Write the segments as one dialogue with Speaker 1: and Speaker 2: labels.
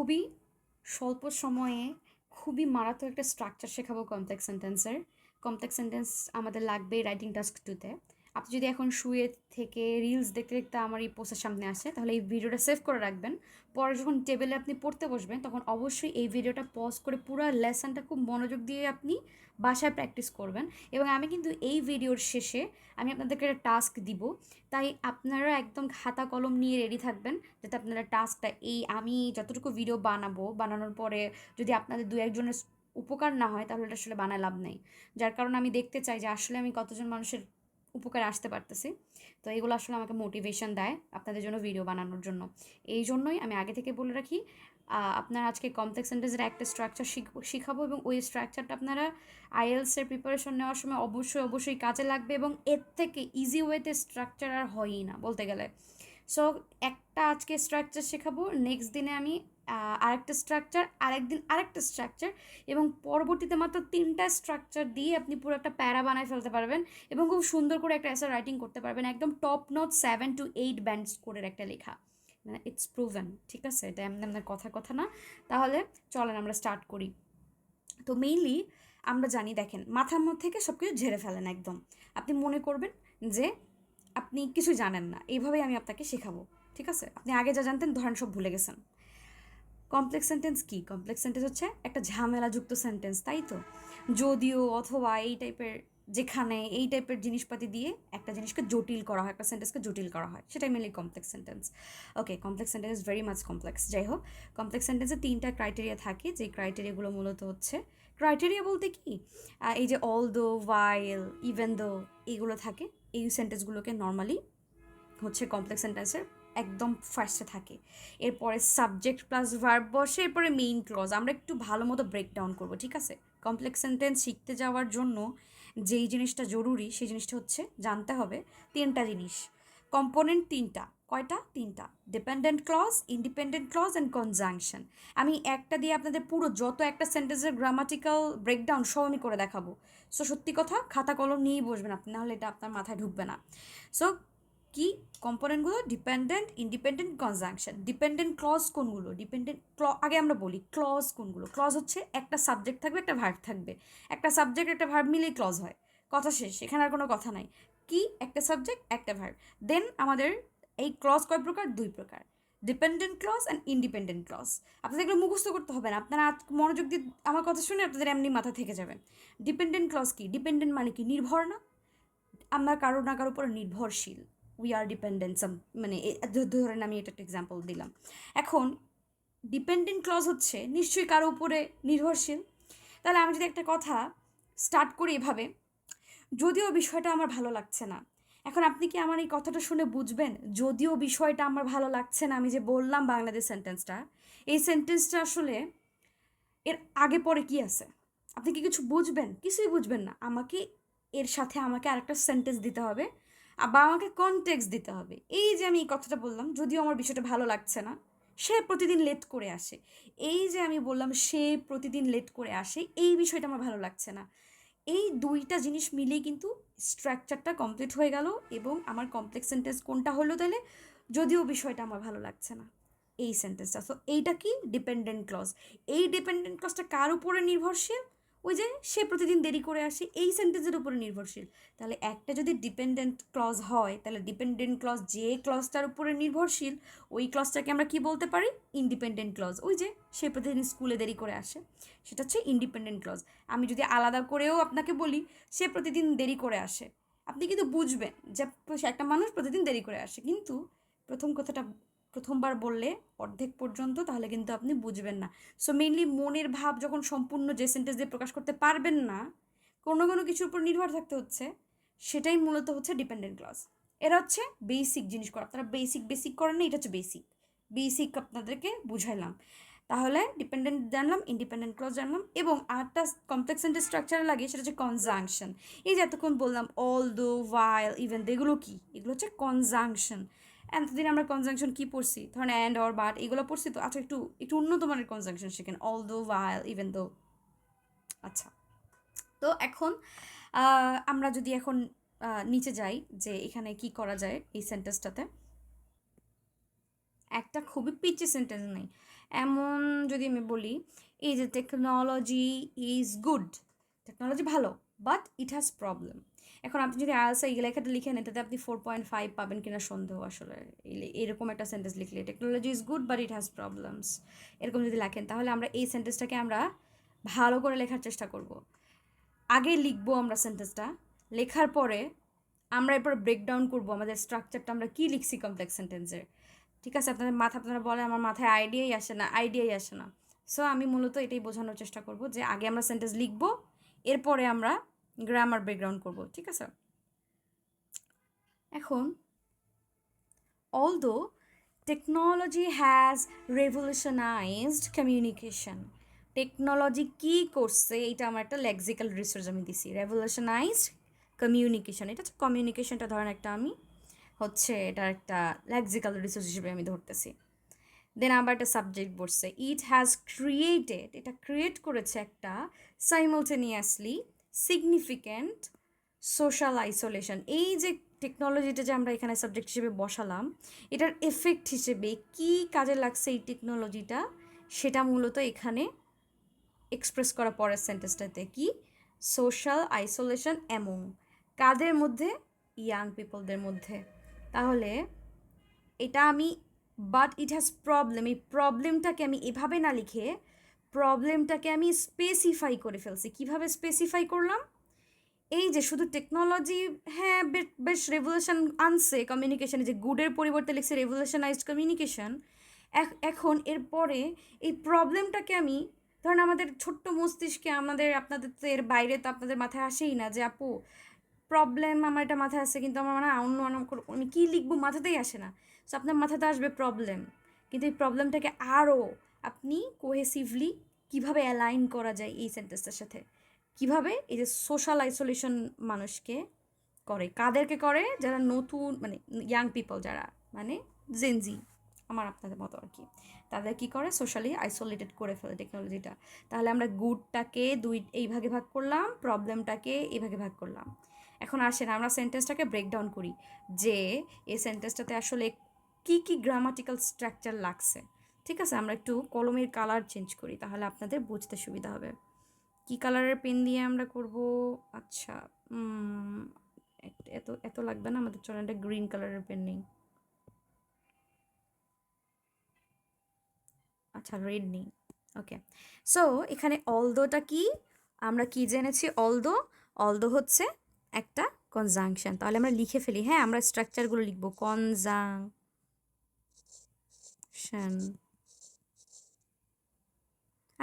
Speaker 1: খুবই স্বল্প সময়ে খুবই মারাত্মক একটা স্ট্রাকচার শেখাবো কমপ্লেক্স সেন্টেন্সের। কমপ্লেক্স সেন্টেন্স আমাদের লাগবে রাইটিং টাস্ক 2-তে। আপনি যদি এখন শুয়ে থেকে রিলস দেখতে দেখতে আমার এই পোস্টের সামনে আসে, তাহলে এই ভিডিওটা সেভ করে রাখবেন। পরে যখন টেবিলে আপনি পড়তে বসবেন, তখন অবশ্যই এই ভিডিওটা পজ করে পুরো লেসনটা খুব মনোযোগ দিয়ে আপনি বাসায় প্র্যাকটিস করবেন। এবং আমি কিন্তু এই ভিডিওর শেষে আমি আপনাদেরকে একটা টাস্ক দিব, তাই আপনারা একদম খাতা কলম নিয়ে রেডি থাকবেন, যাতে আপনারা টাস্কটা আমি যতটুকু ভিডিও বানানোর পরে যদি আপনাদের দু একজনের উপকার না হয়, তাহলে এটা আসলে বানায় লাভ নেই। যার কারণে আমি দেখতে চাই যে আসলে আমি কতজন মানুষের উপকারে আসতে পারতেছি। তো এগুলো আসলে আমাকে মোটিভেশন দেয় আপনাদের জন্য ভিডিও বানানোর জন্য। এই জন্যই আমি আগে থেকে বলে রাখি, আপনার আজকে কমপ্লেক্স সেন্টেন্সের একটা স্ট্রাকচার শিখাবো, এবং ওই স্ট্রাকচারটা আপনারা আইএলসের প্রিপারেশন নেওয়ার সময় অবশ্যই কাজে লাগবে, এবং এর থেকে ইজি ওয়েতে স্ট্রাকচার আর হয়ই না বলতে গেলে। সো একটা আজকে স্ট্রাকচার শেখাবো, নেক্সট দিনে আমি আরেকটা স্ট্রাকচার, আরেকদিন আরেকটা স্ট্রাকচার, এবং পরবর্তীতে মাত্র 3টা স্ট্রাকচার দিয়ে আপনি পুরো একটা প্যারা বানায় ফেলতে পারবেন, এবং খুব সুন্দর করে একটা এসে রাইটিং করতে পারবেন, একদম টপ নোট 7 to 8 ব্যান্ড স্কোরের একটা লেখা। মানে ইটস প্রুভেন, ঠিক আছে? এটা এমনি আপনার কথা না। তাহলে চলেন আমরা স্টার্ট করি। তো মেইনলি আমরা জানি, দেখেন, মাথার মধ্যে থেকে সব কিছু ঝেড়ে ফেলেন একদম। আপনি মনে করবেন যে আপনি কিছু জানেন না, এইভাবেই আমি আপনাকে শেখাবো, ঠিক আছে? আপনি আগে যা জানতেন ধরেন সব ভুলে গেছেন। কমপ্লেক্স সেন্টেন্স কি? কমপ্লেক্স সেন্টেন্স হচ্ছে একটা ঝামেলাযুক্ত সেন্টেন্স, তাই তো? যদিও, অথবা, এই টাইপের, যেখানে এই টাইপের জিনিসপাতি দিয়ে একটা জিনিসকে জটিল করা হয়, একটা সেন্টেন্সকে জটিল করা হয়, সেটাই mainly complex sentence. Okay, complex sentence is very much complex. যাই হোক, কমপ্লেক্স সেন্টেন্সে 3টা ক্রাইটেরিয়া থাকে, যে ক্রাইটেরিয়াগুলো মূলত হচ্ছে, ক্রাইটেরিয়া বলতে কি, এই যে অল দো, ওয়াইল, ইভেন দো, এইগুলো থাকে। এই সেন্টেন্সগুলোকে নর্মালি হচ্ছে কমপ্লেক্স সেন্টেন্সের একদম ফার্স্টে থাকে। এরপরে সাবজেক্ট প্লাস ভার্ব বসে, এরপরে মেইন ক্লজ। আমরা একটু ভালো মতো ব্রেকডাউন করবো, ঠিক আছে? কমপ্লেক্স সেন্টেন্স শিখতে যাওয়ার জন্য যেই জিনিসটা জরুরি, সেই জিনিসটা হচ্ছে জানতে হবে 3টা জিনিস। কম্পোনেন্ট 3টা। কয়টা? 3টা। Dependent clause, independent clause and conjunction. আমি একটা দিয়ে আপনাদের পুরো যত একটা সেন্টেন্সের গ্রামাটিক্যাল ব্রেকডাউন সব আমি করে দেখাবো। সো সত্যি কথা, খাতা কলম নিয়েই বসবেন আপনি, নাহলে এটা আপনার মাথায় ঢুকবে না। সো কি কম্পোনেন্টগুলো? Dependent, independent, conjunction. Dependent clause কোনগুলো? আগে আমরা বলি ক্লজ কোনগুলো। ক্লজ হচ্ছে একটা সাবজেক্ট থাকবে, একটা ভার্ব থাকবে। একটা সাবজেক্ট একটা ভার্ব মিলেই ক্লজ হয়। কথা শেষ, এখানে আর কোনো কথা নাই। কি? একটা সাবজেক্ট একটা ভার্ব। দেন আমাদের এই ক্লজ কয় প্রকার? 2 প্রকার। Dependent clause and independent clause. আপনাদের এগুলো মুখস্থ করতে হবে না, আপনারা মনোযোগ দিয়ে আমার কথা শুনে আপনাদের এমনি মাথা থেকে যাবে। ডিপেন্ডেন্ট ক্লজ কি? ডিপেন্ডেন্ট মানে কি? নির্ভর না? আমরা কারো না কারোর উপর নির্ভরশীল। উই আর ডিপেন্ডেন্ট সাম, মানে ধরেন আমি এটা একটা এক্সাম্পল দিলাম। এখন ডিপেন্ডেন্ট ক্লজ হচ্ছে নিশ্চয়ই কারো উপরে নির্ভরশীল। তাহলে আমি যদি একটা কথা স্টার্ট করি এভাবে, যদিও বিষয়টা আমার ভালো লাগছে না। এখন আপনি কি আমার এই কথাটা শুনে বুঝবেন, যদিও বিষয়টা আমার ভালো লাগছে না, আমি যে বললাম বাংলাদেশ সেন্টেন্সটা, এই সেন্টেন্সটা আসলে এর আগে পরে কি আছে? আপনি কি কিছু বুঝবেন? কিছুই বুঝবেন না। এর সাথে আমাকে আরেকটা সেন্টেন্স দিতে হবে, বা আমাকে কনটেক্সট দিতে হবে। এই যে আমি এই কথাটা বললাম, যদিও আমার বিষয়টা ভালো লাগছে না, সে প্রতিদিন লেট করে আসে। এই যে আমি বললাম সে প্রতিদিন লেট করে আসে, এই বিষয়টা আমার ভালো লাগছে না। এই 2টা জিনিস মিলেই কিন্তু স্ট্রাকচারটা কমপ্লিট হয়ে গেল, এবং আমার কমপ্লেক্স সেন্টেন্স কোনটা হলো তাহলে? যদিও বিষয়টা আমার ভালো লাগছে না, এই সেন্টেন্সটা। সো এইটা কি? Dependent clause. এই ডিপেন্ডেন্ট ক্লজটা কার উপরে নির্ভরশীল? ওই যে সে প্রতিদিন দেরি করে আসে, এই সেন্টেন্সের উপরে নির্ভরশীল। তাহলে একটা যদি ডিপেন্ডেন্ট ক্লজ হয়, তাহলে ডিপেন্ডেন্ট ক্লজ যে ক্লজটার উপরে নির্ভরশীল, ওই ক্লজটাকে আমরা কি বলতে পারি? Independent clause. ওই যে সে প্রতিদিন স্কুলে দেরি করে আসে, সেটা হচ্ছে ইন্ডিপেন্ডেন্ট ক্লজ। আমি যদি আলাদা করেও আপনাকে বলি সে প্রতিদিন দেরি করে আসে, আপনি কিন্তু বুঝবেন যে সে একটা মানুষ প্রতিদিন দেরি করে আসে, কিন্তু প্রথম কথাটা প্রথমবার বললে অর্ধেক পর্যন্ত, তাহলে কিন্তু আপনি বুঝবেন না। সো মেইনলি মনের ভাব যখন সম্পূর্ণ যে সেন্টেন্স দিয়ে প্রকাশ করতে পারবেন না, কোনো কোনো কিছুর উপর নির্ভর থাকতে হচ্ছে, সেটাই মূলত হচ্ছে ডিপেন্ডেন্ট ক্লজ। এরা হচ্ছে বেসিক জিনিস করা, আপনারা বেসিক করেন না, এটা হচ্ছে বেসিক আপনাদেরকে বুঝাইলাম। তাহলে ডিপেন্ডেন্ট জানলাম, ইন্ডিপেন্ডেন্ট ক্লজ জানলাম, এবং আরেকটা কমপ্লেক্স সেন্টেন্স স্ট্রাকচার লাগে, সেটা হচ্ছে কনজাংশন। এই যে এতক্ষণ বললাম অল দো, ওয়াইল, ইভেন, এগুলো কি? এগুলো হচ্ছে কনজাংশন। এতদিন আমরা কনজাংশন কি পড়ছি? ধরেন অ্যান্ড, অর, বাট, এগুলো পড়ছি তো। আচ্ছা, একটু একটু উন্নত মানের কনজাংশন শেখেন, অল দো, ওয়াইল, ইভেন দো। আচ্ছা, তো এখন আমরা যদি এখন নিচে যাই, যে এখানে কি করা যায় এই সেন্টেন্সটাতে। একটা খুবই পিচি সেন্টেন্স নেই, এমন যদি আমি বলি, এই যে টেকনোলজি ইজ গুড, টেকনোলজি ভালো, বাট ইট হ্যাজ প্রবলেম। এখন আপনি যদি আইএলটিএস এই লেখাটা লিখে নেন, তাতে আপনি 4.5 পাবেন কিনা সন্দেহ আসলে। এরকম একটা সেন্টেন্স লিখলে, technology is good but it has problems, এরকম যদি লেখেন, তাহলে আমরা এই সেন্টেন্সটাকে আমরা ভালো করে লেখার চেষ্টা করব। আগে লিখবো আমরা সেন্টেন্সটা, লেখার পরে আমরা এরপর ব্রেকডাউন করবো আমাদের স্ট্রাকচারটা, আমরা কী লিখছি কমপ্লেক্স সেন্টেন্সের। ঠিক আছে, আপনারা বলে আমার মাথায় আইডিয়াই আসে না। সো আমি মূলত এটাই বোঝানোর চেষ্টা করব যে আগে আমরা সেন্টেন্স লিখবো, এরপরে আমরা গ্রামার ব্রেকডাউন করব। ঠিক আছে, এখন although technology has revolutionized communication, technology কি করছে, এটা আমার একটা লেক্সিক্যাল রিসার্চ আমি দিছি। রেভলিউশনাইজড কমিউনিকেশন, এটা হচ্ছে কমিউনিকেশনটা ধরেন একটা আমি হচ্ছে এটার একটা লেক্সিক্যাল রিসার্চ হিসেবে আমি ধরতেছি। দেন আবার একটা সাবজেক্ট বলছে ইট হ্যাজ ক্রিয়েটেড, এটা ক্রিয়েট করেছে একটা সাইমultaneously সিগনিফিক্যান্ট সোশ্যাল আইসোলেশন। এই যে টেকনোলজিটা যে আমরা এখানে সাবজেক্ট হিসেবে বসালাম, এটার এফেক্ট হিসেবে কি কাজে লাগছে এই টেকনোলজিটা, সেটা মূলত এখানে এক্সপ্রেস করা পরের সেন্টেন্সটাতে কি, সোশ্যাল আইসোলেশন এমং কাদের মধ্যে, ইয়াং পিপলদের মধ্যে। তাহলে এটা আমি বাট ইট হ্যাজ প্রবলেম, এই প্রবলেমটাকে আমি এভাবে না লিখে প্রবলেমটাকে আমি স্পেসিফাই করে ফেলছি। কিভাবে স্পেসিফাই করলাম, এই যে শুধু টেকনোলজি, হ্যাঁ বেশ রেভলিউশন আনছে কমিউনিকেশনে, যে গুডের পরিবর্তে লিখছে রেভলিউশনাইজড কমিউনিকেশন। এখন এরপরে এই প্রবলেমটাকে আমি, ধরেন আমাদের ছোট্ট মস্তিষ্কে আপনাদের তো এর বাইরে তো আপনাদের মাথায় আসেই না যে আপু প্রবলেম, আমার এটা মাথায় আসছে কিন্তু আমার মানে অন্য আমি কী লিখবো মাথাতেই আসে না। সো আপনার মাথাতে আসবে প্রবলেম, কিন্তু এই প্রবলেমটাকে আরও আপনি কোহেসিভলি কীভাবে অ্যালাইন করা যায় এই সেন্টেন্সটার সাথে, কিভাবে এই যে সোশ্যাল আইসোলেশন মানুষকে করে, কাদেরকে করে, যারা নতুন মানে ইয়াং পিপল যারা মানে জেনজি আমার আপনাদের মতো আর কি, তাদের কি করে সোশ্যালি আইসোলেটেড করে ফেলে টেকনোলজিটা। তাহলে আমরা গুডটাকে এই ভাগে ভাগ করলাম, প্রবলেমটাকে এই ভাগে ভাগ করলাম। এখন আসেন আমরা সেন্টেন্সটাকে ব্রেকডাউন করি, যে এই সেন্টেন্সটাতে আসলে কি কি গ্রামাটিক্যাল স্ট্রাকচার লাগছে। ঠিক আছে, আমরা একটু কলমের কালার চেঞ্জ করি, তাহলে আপনাদের বুঝতে সুবিধা হবে। কি কালারের পেন দিয়ে আমরা করব, আচ্ছা এত এত লাগবে না আমাদের, চলেন একটা গ্রিন কালারের পেন নেই। আচ্ছা রেড নেই, ওকে। সো এখানে অলদোটা কি, আমরা কি জেনেছি, অলদো হচ্ছে একটা কনজাংশন। তাহলে আমরা লিখে ফেলি, হ্যাঁ আমরা স্ট্রাকচারগুলো লিখবো, কনজাংশন।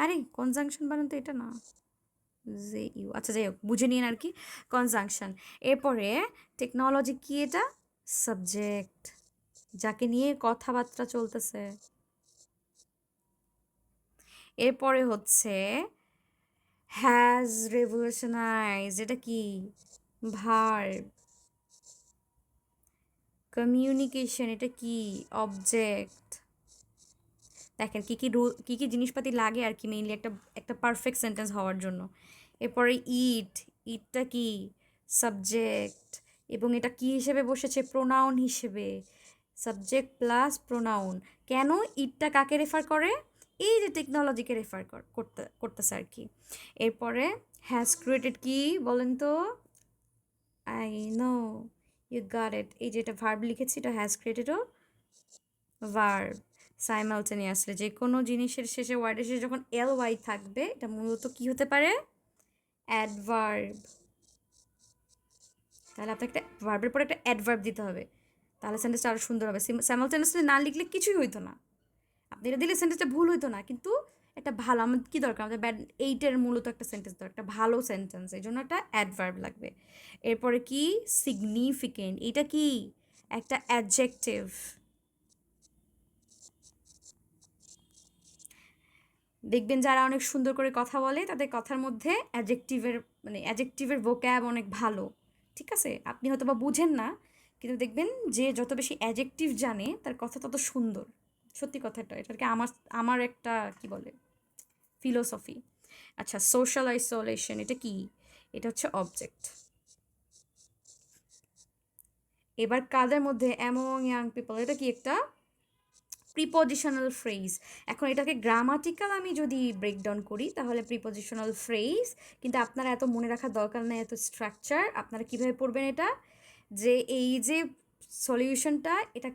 Speaker 1: আরে কনজাংশন বানান তো এটা না, যে ইউ, আচ্ছা যাই হোক বুঝে নিন আর কি, কনজাংশন। এরপরে টেকনোলজি কি, এটা সাবজেক্ট, যাকে নিয়ে কথাবার্তা চলতেছে। এরপরে হচ্ছে হ্যাজ রেভলিউশনাইজ, এটা কি, ভার্ব। কমিউনিকেশন, এটা কি, অবজেক্ট। দেখেন কি কি রুল, কি কি জিনিসপাতি লাগে আর কি মেইনলি একটা একটা পারফেক্ট সেন্টেন্স হওয়ার জন্য। এরপরে ইটটা কি, সাবজেক্ট, এবং এটা কি হিসেবে বসেছে, প্রোনাউন হিসেবে, সাবজেক্ট প্লাস প্রোনাউন। কেন, ইটটা কাকে রেফার করে, এই যে টেকনোলজিকে রেফার করতেছে আর কি। এরপরে হ্যাজ ক্রিয়েটেড কি বলেন তো, I know you got it, এই যে এটা ভার্ব লিখেছি, এটা হ্যাজ ক্রিয়েটেডও ভার্ব। সাইমালটেনিয়াসলি যে কোনো জিনিসের শেষে, ওয়ার্ডের শেষে যখন ly থাকবে, এটা মূলত কি হতে পারে, অ্যাডভার্ব। তাহলে আপনাকে একটা ভার্বের পরে একটা অ্যাডভার্ব দিতে হবে, তাহলে সেন্টেন্সটা আরও সুন্দর হবে। সাইমালটেনিয়াসলি না লিখলে কিছুই হইতো না, আপনি এটা দিলে সেন্টেন্সটা ভুল হইতো না। কিন্তু একটা ভালো, আমাদের কী দরকার, আমাদের এইটের মূলত একটা সেন্টেন্স দরকার, একটা ভালো সেন্টেন্স, এই জন্য একটা অ্যাডভার্ব লাগবে। এরপরে কি, সিগনিফিকেন্ট, এটা কি, একটা অ্যাডজেক্টিভ। দেখবেন যারা অনেক সুন্দর করে কথা বলে, তাদের কথার মধ্যে অ্যাডজেক্টিভের ভোক্যাব অনেক ভালো। ঠিক আছে, আপনি হয়তো বা বুঝেন না, কিন্তু দেখবেন যে যত বেশি অ্যাডজেক্টিভ জানে তার কথা তত সুন্দর। সত্যি কথাটা, এটাকে আমার আমার একটা কি বলে ফিলোসফি। আচ্ছা, সোশ্যাল আইসোলেশন, এটা কি, এটা হচ্ছে অবজেক্ট। এবার কাদের মধ্যে, অ্যামং ইয়াং পিপল, এটা কি, একটা প্রিপজিশনাল ফ্রেজ। এখন এটাকে গ্রামাটিক্যাল আমি যদি ব্রেকডাউন করি তাহলে প্রিপজিশনাল ফ্রেজ, কিন্তু আপনারা এত মনে রাখার দরকার নেই, এত স্ট্রাকচার। আপনারা কীভাবে পড়বেন এটা, যে এই যে সলিউশনটা, এটা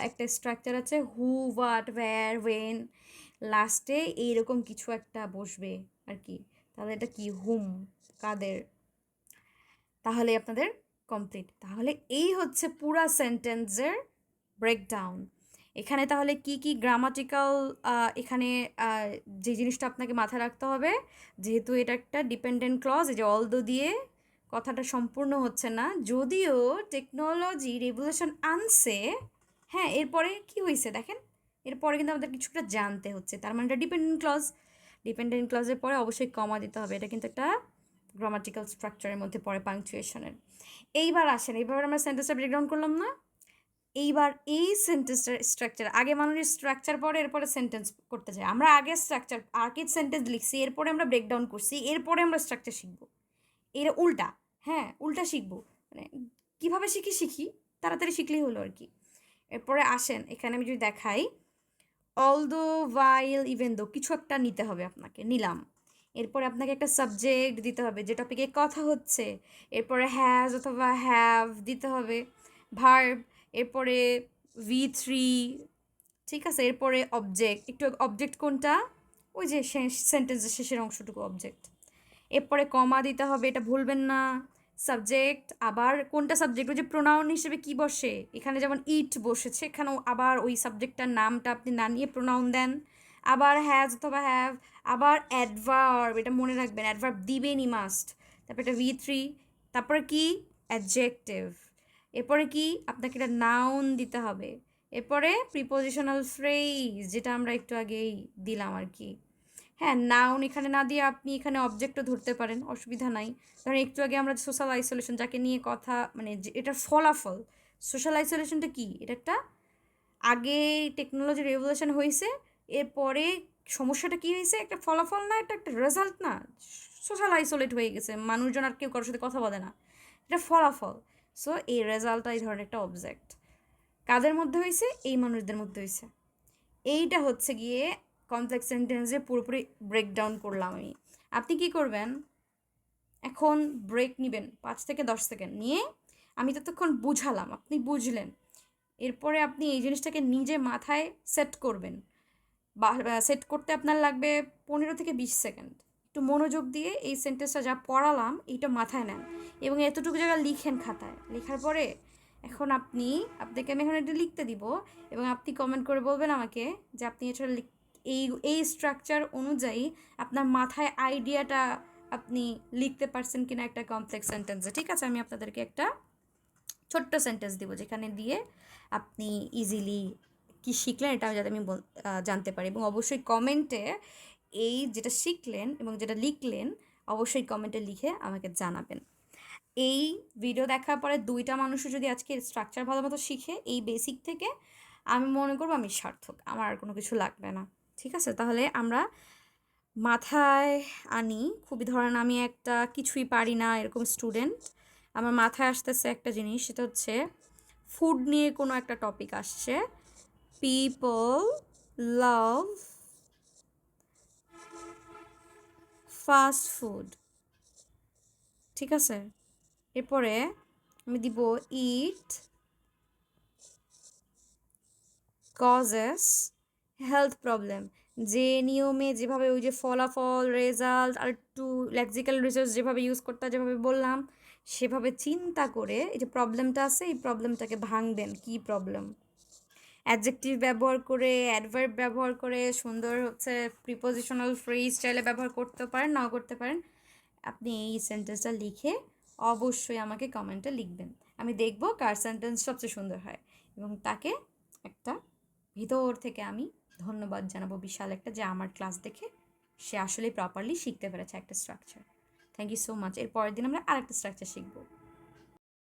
Speaker 1: একটা স্ট্রাকচার আছে, হু, হোয়াট, ওয়্যার, ওয়েন, লাস্টে এইরকম কিছু একটা বসবে আর কি। তাহলে এটা কি, হুম, কাদের, তাহলে আপনাদের কমপ্লিট। তাহলে এই হচ্ছে পুরা সেন্টেন্সের ব্রেকডাউন। এখানে তাহলে কি কি গ্রামাটিক্যাল, এখানে যে জিনিসটা আপনাকে মাথায় রাখতে হবে, যেহেতু এটা একটা ডিপেন্ডেন্ট ক্লজ, এই যে অলদো দিয়ে কথাটা সম্পূর্ণ হচ্ছে না, যদিও টেকনোলজি রেভলিউশন আনছে, হ্যাঁ, এরপরে কি হয়েছে দেখেন, এরপরে কিন্তু আমাদের কিছুটা জানতে হচ্ছে, তার মানে এটা ডিপেন্ডেন্ট ক্লজ। ডিপেন্ডেন্ট ক্লজের পরে অবশ্যই কমা দিতে হবে, এটা কিন্তু একটা গ্রামাটিক্যাল স্ট্রাকচারের মধ্যে পড়ে, পাংচুয়েশনের। এইবার আসেন, এইবার আমরা সেন্টেন্সটা ব্রেকডাউন করলাম না, এইবার এই সেন্টেন্সটার স্ট্রাকচার, আগে মানুষের স্ট্রাকচার পড়ে এরপরে সেন্টেন্স করতে যায়, আমরা আগে স্ট্রাকচার আগে সেন্টেন্স লিখছি, এরপরে আমরা ব্রেকডাউন করছি, এরপরে আমরা স্ট্রাকচার শিখবো। এর উল্টা, হ্যাঁ উল্টা শিখবো, মানে কীভাবে শিখি তাড়াতাড়ি শিখলেই হলো আর কি। এরপরে আসেন, এখানে আমি যদি দেখাই, অলদো, ভাইল, ইভেন দো, কিছু একটা নিতে হবে আপনাকে, নিলাম। এরপরে আপনাকে একটা সাবজেক্ট দিতে হবে যে টপিকে কথা হচ্ছে, এরপরে হ্যাজ অথবা হ্যাভ দিতে হবে, ভার্ব, এরপরে V3, ঠিক আছে, এরপরে অবজেক্ট, একটু অবজেক্ট কোনটা, ওই যে সেন্টেন্সের শেষের অংশটুকু অবজেক্ট, এরপরে কমা দিতে হবে, এটা ভুলবেন না, সাবজেক্ট, আবার কোনটা সাবজেক্ট, ওই যে প্রোনাউন হিসেবে কি বসে, এখানে যেমন ইট বসেছে, এখানেও আবার ওই সাবজেক্টটার নামটা আপনি না নিয়ে প্রোনাউন দেন, আবার হ্যাজ অথবা হ্যাভ, আবার অ্যাডভার্ব, এটা মনে রাখবেন, অ্যাডভার্ব দিবেনই মাস্ট, তারপর এটা V3, তারপরে কি অ্যাডজেক্টিভ, এরপরে কি আপনাকে এটা নাউন দিতে হবে, এরপরে প্রিপোজিশনাল ফ্রেজ, যেটা আমরা একটু আগেই দিলাম আর কি। হ্যাঁ, নাউন এখানে না দিয়ে আপনি এখানে অবজেক্টও ধরতে পারেন, অসুবিধা নাই। ধরেন একটু আগে আমরা সোশ্যাল আইসোলেশন যাকে নিয়ে কথা, মানে এটার ফলাফল, সোশ্যাল আইসোলেশনটা কি, এটা একটা আগে টেকনোলজি রেভলিউশন হয়েছে, এরপরে সমস্যাটা কি হয়েছে, একটা ফলাফল না, এটা একটা রেজাল্ট না, সোশ্যাল আইসোলেট হয়ে গেছে, মানুষজন আর কেউ কারোর সাথে কথা বলে না, এটা ফলাফল। সো এই রেজাল্টটা এই ধরনের একটা অবজেক্ট, কাদের মধ্যে হয়েছে, এই মানুষদের মধ্যে হয়েছে। এইটা হচ্ছে গিয়ে কমপ্লেক্স সেন্টেন্সে পুরোপুরি ব্রেকডাউন করলাম আমি। আপনি কি করবেন, এখন ব্রেক নেবেন 5 থেকে 10 সেকেন্ড নিয়ে, আমি ততক্ষণ বুঝালাম, আপনি বুঝলেন, এরপরে আপনি এই জিনিসটাকে নিজে মাথায় সেট করবেন, বা সেট করতে আপনার লাগবে 15 থেকে 20 সেকেন্ড। একটু মনোযোগ দিয়ে এই সেন্টেন্সটা যা পড়ালাম এইটা মাথায় নেন, এবং এতটুকু জায়গা লিখেন খাতায়, লেখার পরে এখন আপনাকে আমি এখন এটা লিখতে দিব, এবং আপনি কমেন্ট করে বলবেন আমাকে যে আপনি এটা এই স্ট্রাকচার অনুযায়ী আপনার মাথায় আইডিয়াটা আপনি লিখতে পারছেন কিনা একটা কমপ্লেক্স সেন্টেন্সে। ঠিক আছে, আমি আপনাদেরকে একটা ছোট্ট সেন্টেন্স দিব, যেখানে দিয়ে আপনি ইজিলি কি শিখলেন এটা যাতে আমি জানতে পারি, এবং অবশ্যই কমেন্টে এই যেটা শিখলেন এবং যেটা লিখলেন অবশ্যই কমেন্টে লিখে আমাকে জানাবেন। এই ভিডিও দেখার পরে 2টা মানুষও যদি আজকে স্ট্রাকচার ভালো মতো শিখে এই বেসিক থেকে, আমি মনে করবো আমি সার্থক, আমার আর কোনো কিছু লাগবে না। ঠিক আছে, তাহলে আমরা মাথায় আনি, খুবই ধরেন আমি একটা কিছুই পারি না এরকম স্টুডেন্ট, আমার মাথায় আসতেছে একটা জিনিস, সেটা হচ্ছে ফুড নিয়ে কোনো একটা টপিক আসছে, পিপল লাভ ফাস্ট ফুড, ঠিক আছে, এরপরে আমি দিব ইট কজেস হেলথ প্রবলেম, যে নিয়মে যেভাবে ওই যে ফলাফল, রেজাল্ট আর একটু লেক্সিক্যাল রিসার্চ যেভাবে ইউজ করতে যেভাবে বললাম, সেভাবে চিন্তা করে এই যে প্রবলেমটা আছে এই প্রবলেমটাকে ভাঙবেন, কি প্রবলেম, অ্যাডজেক্টিভ ব্যবহার করে, অ্যাডভার্ব ব্যবহার করে, সুন্দর হচ্ছে প্রিপোজিশনাল ফ্রেজ চাইলে ব্যবহার করতে পারেন, নাও করতে পারেন। আপনি এই সেন্টেন্সটা লিখে অবশ্যই আমাকে কমেন্টে লিখবেন, আমি দেখব কার সেন্টেন্স সবচেয়ে সুন্দর হয়, এবং তাকে একটা ভিতর থেকে আমি ধন্যবাদ জানাবো বিশাল একটা, যে আমার ক্লাস দেখে সে আসলে প্রপারলি শিখতে পেরেছে একটা structure. Thank you so much. এর পরের দিন আমরা আরেকটা স্ট্রাকচার শিখবো।